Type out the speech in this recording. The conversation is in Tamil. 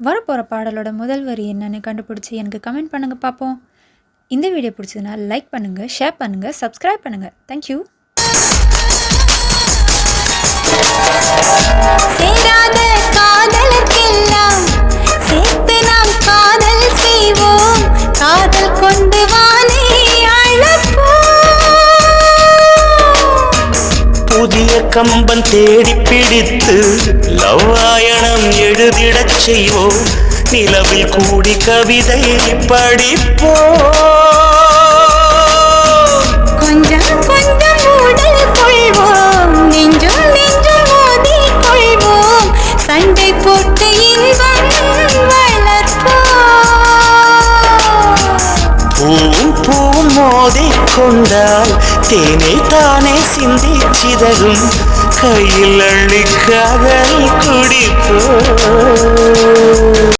வரப்போகிற பாடலோட முதல் வரி என்னன்னு கண்டுபிடிச்சி எனக்கு கமெண்ட் பண்ணுங்கள் பார்ப்போம். இந்த வீடியோ பிடிச்சதுன்னா லைக் பண்ணுங்கள், ஷேர் பண்ணுங்கள், சப்ஸ்கிரைப் பண்ணுங்கள். தேங்க்யூ. சேராத காதலுக்கெல்லாம் சேர்த்து நாம் காதல் செய்வோம். காதல் கொண்டு வானே அழைப்போம். புதிய கம்பன் தேடி பிடித்து லவ்வாயணம் எழுதிடச் செய்வோம். நிலவில் கூடி கவிதை படிப்போம். கொஞ்சம் கொஞ்சம் ஊடல் கொள்வோம். நெஞ்சும் நெஞ்சும் மோதி கொள்வோம். சண்டை போட்டு இன்பம் வளர்ப்போம். பூவும் பூவும் மோதி கொண்டால் தேனை தானே சிந்தி சிதறும். கையில் அள்ளி காதல் குடிப்போம்.